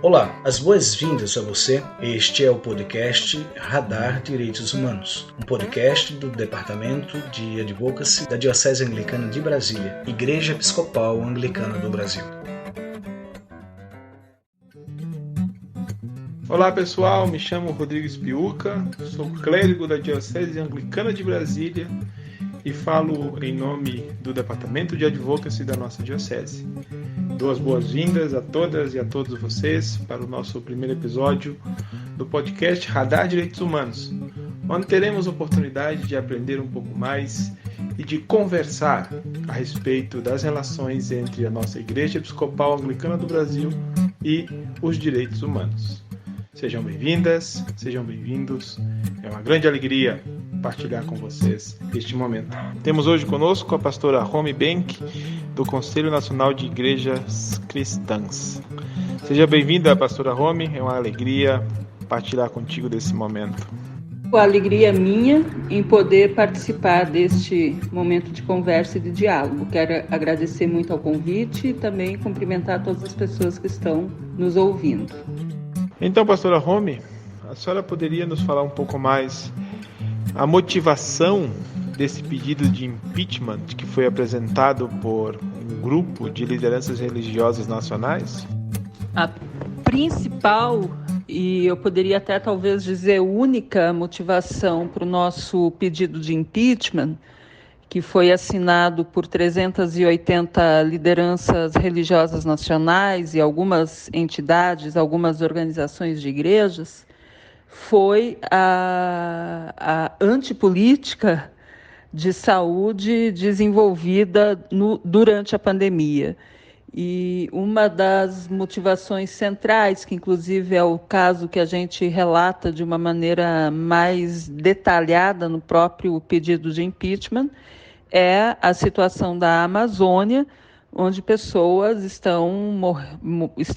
Olá, as boas-vindas a você. Este é o podcast Radar Direitos Humanos, um podcast do Departamento de Advocacy da Diocese Anglicana de Brasília, Igreja Episcopal Anglicana do Brasil. Olá pessoal, me chamo Rodrigo Espiuca, sou clérigo da Diocese Anglicana de Brasília e falo em nome do Departamento de Advocacy da nossa Diocese. Dou as boas-vindas a todas e a todos vocês para o nosso primeiro episódio do podcast Radar Direitos Humanos, onde teremos a oportunidade de aprender um pouco mais e de conversar a respeito das relações entre a nossa Igreja Episcopal Anglicana do Brasil e os direitos humanos. Sejam bem-vindas, sejam bem-vindos. É uma grande alegria partilhar com vocês este momento. Temos hoje conosco a pastora Romy Benck, do Conselho Nacional de Igrejas Cristãs. Seja bem-vinda, pastora Romy. É uma alegria partilhar contigo desse momento. A alegria minha em poder participar deste momento de conversa e de diálogo. Quero agradecer muito ao convite e também cumprimentar todas as pessoas que estão nos ouvindo. Então, pastora Romy, a senhora poderia nos falar um pouco mais a motivação desse pedido de impeachment que foi apresentado por um grupo de lideranças religiosas nacionais? A principal, e eu poderia até talvez dizer única motivação para o nosso pedido de impeachment, que foi assinado por 380 lideranças religiosas nacionais e algumas entidades, algumas organizações de igrejas, foi a antipolítica de saúde desenvolvida durante a pandemia. E uma das motivações centrais, que inclusive é o caso que a gente relata de uma maneira mais detalhada no próprio pedido de impeachment, é a situação da Amazônia, onde pessoas estão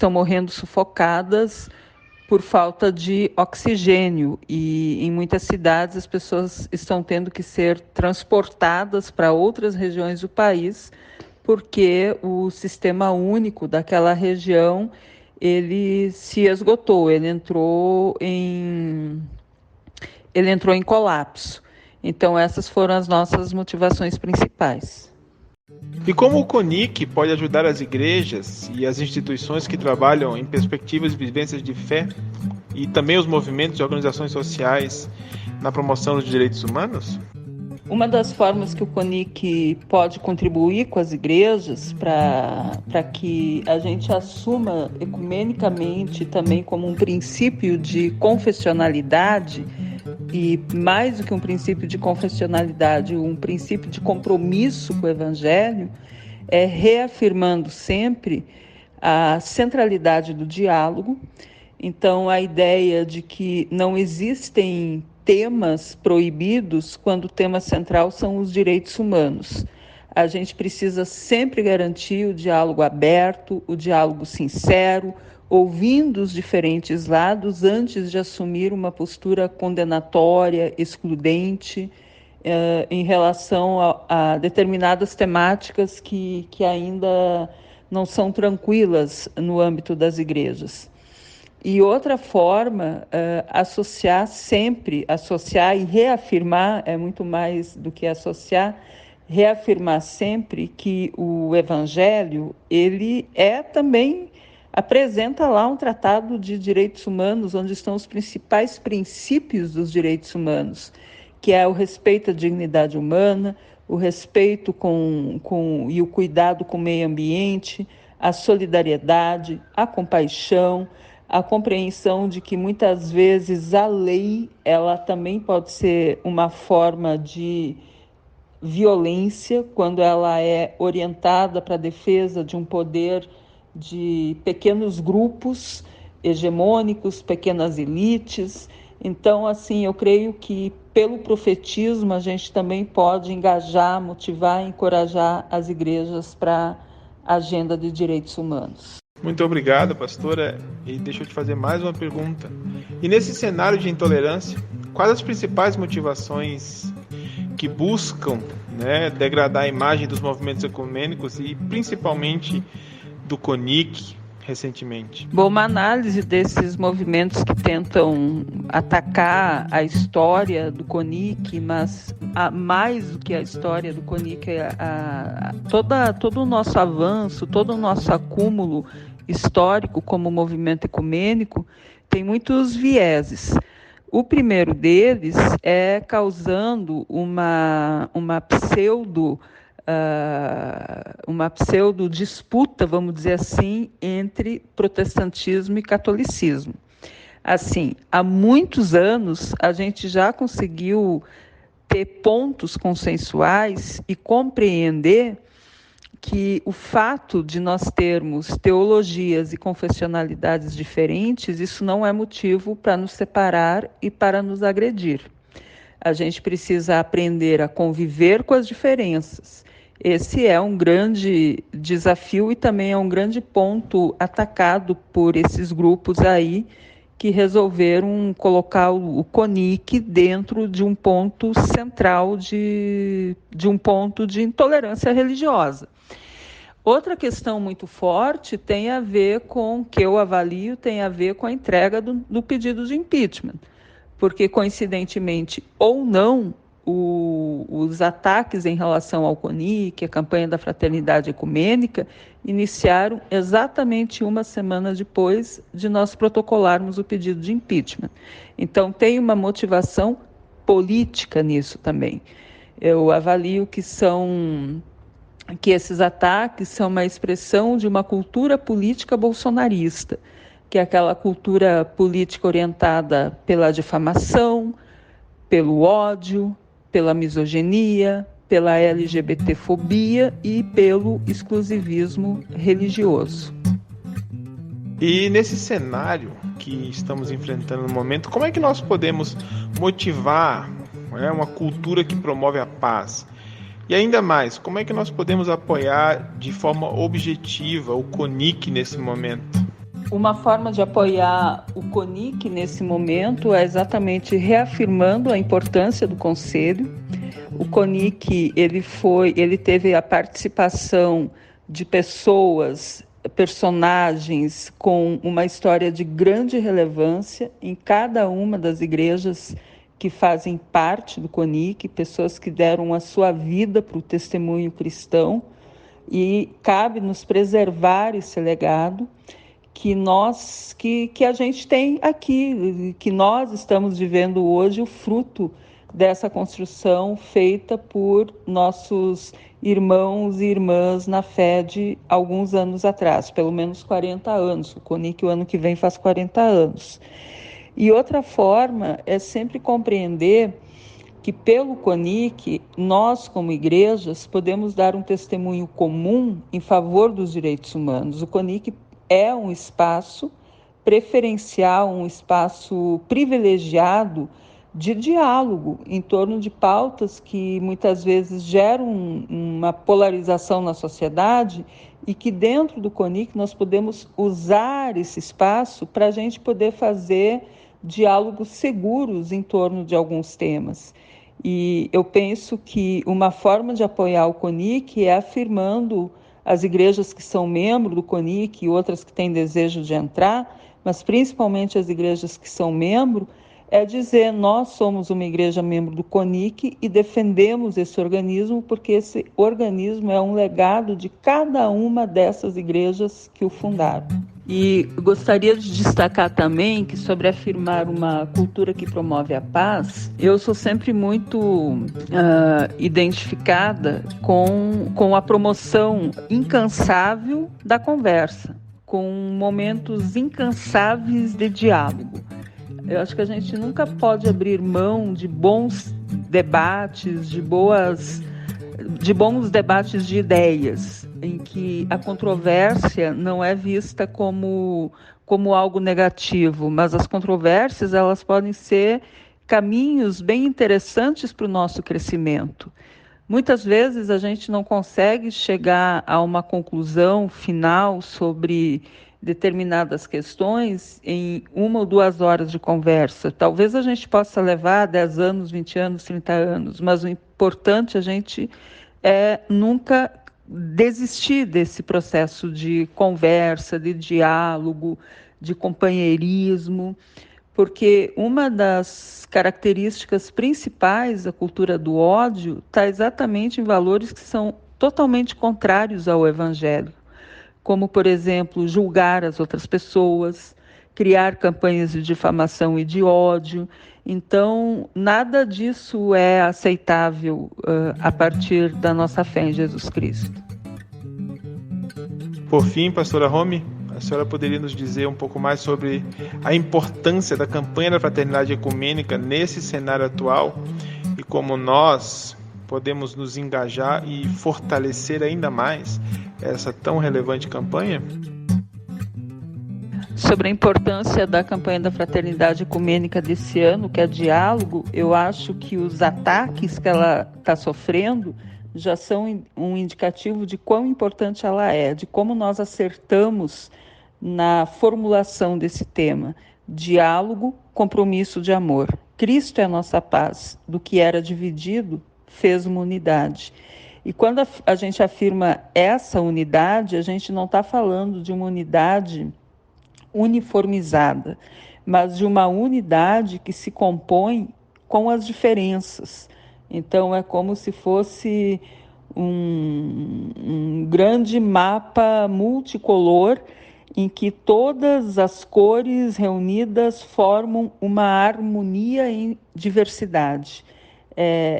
morrendo sufocadas por falta de oxigênio. E em muitas cidades as pessoas estão tendo que ser transportadas para outras regiões do país, porque o sistema único daquela região ele se esgotou, ele entrou em colapso. Então, essas foram as nossas motivações principais. E como o CONIC pode ajudar as igrejas e as instituições que trabalham em perspectivas e vivências de fé e também os movimentos e organizações sociais na promoção dos direitos humanos? Uma das formas que o CONIC pode contribuir com as igrejas para que a gente assuma ecumenicamente também como um princípio de confessionalidade, e mais do que um princípio de confessionalidade, um princípio de compromisso com o Evangelho, é reafirmando sempre a centralidade do diálogo. Então, a ideia de que não existem temas proibidos quando o tema central são os direitos humanos. A gente precisa sempre garantir o diálogo aberto, o diálogo sincero, ouvindo os diferentes lados antes de assumir uma postura condenatória, excludente, em relação a determinadas temáticas que ainda não são tranquilas no âmbito das igrejas. E outra forma, associar e reafirmar, é muito mais do que associar, reafirmar sempre que o Evangelho, ele também apresenta lá um tratado de direitos humanos, onde estão os principais princípios dos direitos humanos, que é o respeito à dignidade humana, o respeito e o cuidado com o meio ambiente, a solidariedade, a compaixão, a compreensão de que muitas vezes a lei ela também pode ser uma forma de violência quando ela é orientada para a defesa de um poder de pequenos grupos hegemônicos, pequenas elites. Então, assim, eu creio que pelo profetismo a gente também pode engajar, motivar e encorajar as igrejas para a agenda de direitos humanos. Muito obrigado, pastora. E deixa eu te fazer mais uma pergunta. E nesse cenário de intolerância, quais as principais motivações que buscam né, degradar a imagem dos movimentos ecumênicos e principalmente do CONIC recentemente? Bom, uma análise desses movimentos que tentam atacar a história do CONIC, mas mais do que a história do CONIC, todo o nosso avanço, todo o nosso acúmulo histórico como movimento ecumênico tem muitos vieses. O primeiro deles é causando uma pseudo disputa, vamos dizer assim, entre protestantismo e catolicismo. Assim, há muitos anos a gente já conseguiu ter pontos consensuais e compreender que o fato de nós termos teologias e confessionalidades diferentes, isso não é motivo para nos separar e para nos agredir. A gente precisa aprender a conviver com as diferenças. Esse é um grande desafio e também é um grande ponto atacado por esses grupos aí que resolveram colocar o CONIC dentro de um ponto central de um ponto de intolerância religiosa. Outra questão muito forte tem a ver com, que eu avalio, tem a ver com a entrega do pedido de impeachment, porque coincidentemente ou não, os ataques em relação ao CONIC, a campanha da Fraternidade Ecumênica, iniciaram exatamente uma semana depois de nós protocolarmos o pedido de impeachment. Então, tem uma motivação política nisso também. Eu avalio que esses ataques são uma expressão de uma cultura política bolsonarista, que é aquela cultura política orientada pela difamação, pelo ódio, pela misoginia, pela LGBTfobia e pelo exclusivismo religioso. E nesse cenário que estamos enfrentando no momento, como é que nós podemos motivar, uma cultura que promove a paz? E ainda mais, como é que nós podemos apoiar de forma objetiva o CONIC nesse momento? Uma forma de apoiar o CONIC nesse momento é exatamente reafirmando a importância do Conselho. O CONIC ele teve a participação de personagens com uma história de grande relevância em cada uma das igrejas que fazem parte do CONIC, pessoas que deram a sua vida para o testemunho cristão, e cabe nos preservar esse legado que a gente tem aqui, que nós estamos vivendo hoje o fruto dessa construção feita por nossos irmãos e irmãs na fé de alguns anos atrás, pelo menos 40 anos. O CONIC o ano que vem faz 40 anos. E outra forma é sempre compreender que pelo CONIC, nós como igrejas podemos dar um testemunho comum em favor dos direitos humanos. O CONIC é um espaço preferencial, um espaço privilegiado de diálogo em torno de pautas que muitas vezes geram uma polarização na sociedade e que dentro do CONIC nós podemos usar esse espaço para a gente poder fazer diálogos seguros em torno de alguns temas. E eu penso que uma forma de apoiar o CONIC é afirmando as igrejas que são membros do CONIC e outras que têm desejo de entrar, mas principalmente as igrejas que são membros, é dizer, nós somos uma igreja membro do CONIC e defendemos esse organismo porque esse organismo é um legado de cada uma dessas igrejas que o fundaram. E gostaria de destacar também que sobre afirmar uma cultura que promove a paz, eu sou sempre muito identificada com a promoção incansável da conversa, com momentos incansáveis de diálogo. Eu acho que a gente nunca pode abrir mão de bons debates, de bons debates de ideias, em que a controvérsia não é vista como algo negativo, mas as controvérsias elas podem ser caminhos bem interessantes para o nosso crescimento. Muitas vezes a gente não consegue chegar a uma conclusão final sobre determinadas questões em 1 ou 2 horas de conversa. Talvez a gente possa levar 10 anos, 20 anos, 30 anos, mas importante a gente nunca desistir desse processo de conversa, de diálogo, de companheirismo, porque uma das características principais da cultura do ódio está exatamente em valores que são totalmente contrários ao Evangelho, como, por exemplo, julgar as outras pessoas, criar campanhas de difamação e de ódio. Então, nada disso é aceitável a partir da nossa fé em Jesus Cristo. Por fim, pastora Romy, a senhora poderia nos dizer um pouco mais sobre a importância da campanha da fraternidade ecumênica nesse cenário atual e como nós podemos nos engajar e fortalecer ainda mais essa tão relevante campanha? Sobre a importância da campanha da fraternidade ecumênica desse ano, que é diálogo, eu acho que os ataques que ela está sofrendo já são um indicativo de quão importante ela é, de como nós acertamos na formulação desse tema. Diálogo, compromisso de amor. Cristo é a nossa paz. Do que era dividido, fez uma unidade. E quando a gente afirma essa unidade, a gente não está falando de uma unidade uniformizada, mas de uma unidade que se compõe com as diferenças. Então, é como se fosse um grande mapa multicolor em que todas as cores reunidas formam uma harmonia em diversidade.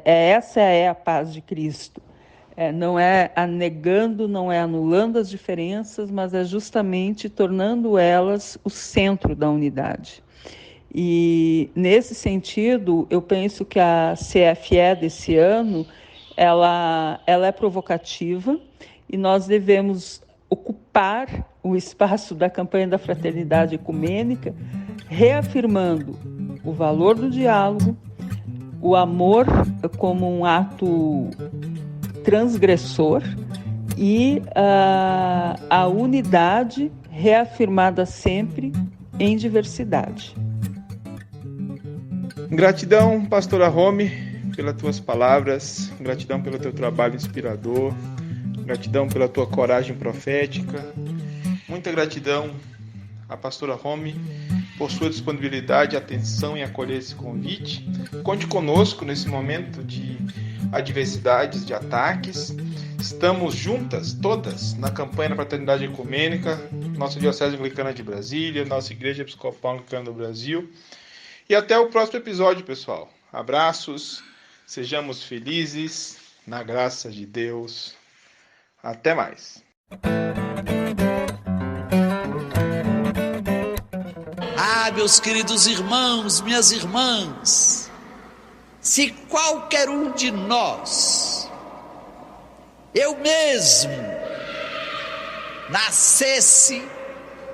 Essa é a paz de Cristo. Não é anegando, não é anulando as diferenças, mas é justamente tornando elas o centro da unidade. E, nesse sentido, eu penso que a CFE desse ano, ela é provocativa e nós devemos ocupar o espaço da campanha da fraternidade ecumênica, reafirmando o valor do diálogo, o amor como um ato transgressor e a unidade reafirmada sempre em diversidade. Gratidão, pastora Romy, pelas tuas palavras, gratidão pelo teu trabalho inspirador, gratidão pela tua coragem profética, muita gratidão à pastora Romy por sua disponibilidade, atenção em acolher esse convite. Conte conosco nesse momento de adversidades, de ataques. Estamos juntas, todas, na campanha da Fraternidade Ecumênica, nossa Diocese Anglicana de Brasília, nossa Igreja Episcopal Anglicana do Brasil. E até o próximo episódio, pessoal. Abraços, sejamos felizes, na graça de Deus. Até mais. Meus queridos irmãos, minhas irmãs, se qualquer um de nós, eu mesmo, nascesse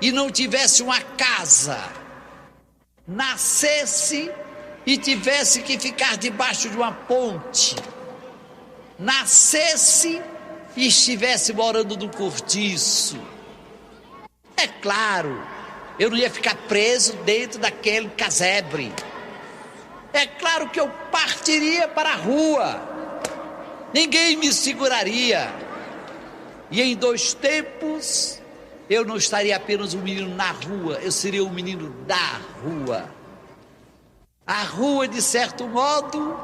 e não tivesse uma casa, nascesse e tivesse que ficar debaixo de uma ponte, nascesse e estivesse morando no cortiço, é claro, eu não ia ficar preso dentro daquele casebre. É claro que eu partiria para a rua. Ninguém me seguraria. E em 2 tempos, eu não estaria apenas um menino na rua, eu seria um menino da rua. A rua, de certo modo,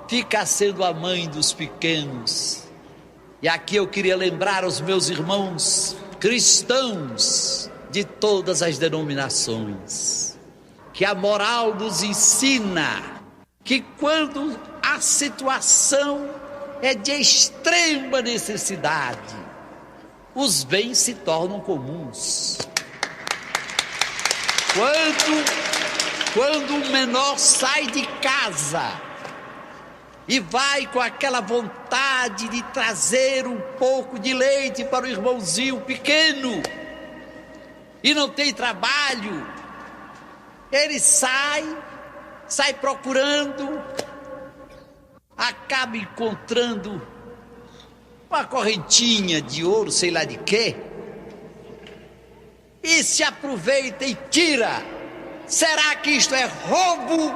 fica sendo a mãe dos pequenos. E aqui eu queria lembrar aos meus irmãos cristãos de todas as denominações, que a moral nos ensina que quando a situação é de extrema necessidade, os bens se tornam comuns. Quando o menor sai de casa e vai com aquela vontade de trazer um pouco de leite para o irmãozinho pequeno, e não tem trabalho, ele sai procurando, acaba encontrando uma correntinha de ouro, sei lá de quê, e se aproveita e tira. Será que isto é roubo?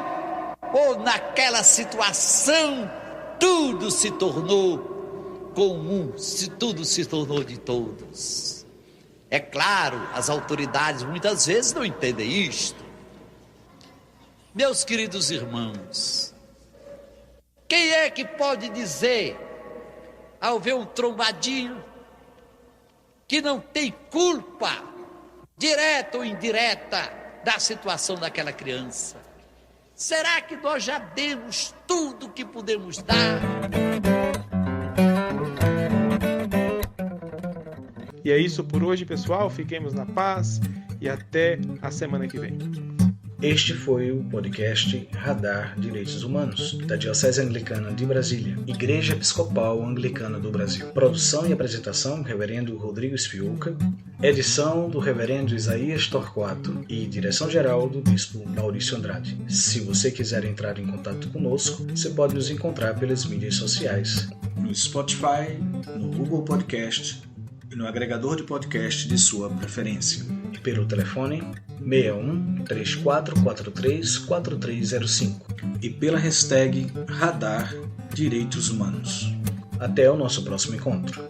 Ou naquela situação tudo se tornou comum, tudo se tornou de todos. É claro, as autoridades muitas vezes não entendem isto. Meus queridos irmãos, quem é que pode dizer, ao ver um trombadinho, que não tem culpa, direta ou indireta, da situação daquela criança? Será que nós já demos tudo que podemos dar? E é isso por hoje, pessoal. Fiquemos na paz e até a semana que vem. Este foi o podcast Radar Direitos Humanos, da Diocese Anglicana de Brasília, Igreja Episcopal Anglicana do Brasil. Produção e apresentação, Reverendo Rodrigo Spiuca. Edição do Reverendo Isaías Torquato e direção-geral do Bispo Maurício Andrade. Se você quiser entrar em contato conosco, você pode nos encontrar pelas mídias sociais, no Spotify, no Google Podcast e no agregador de podcast de sua preferência. E pelo telefone 61 3443 4305 e pela hashtag Radar Direitos Humanos. Até o nosso próximo encontro.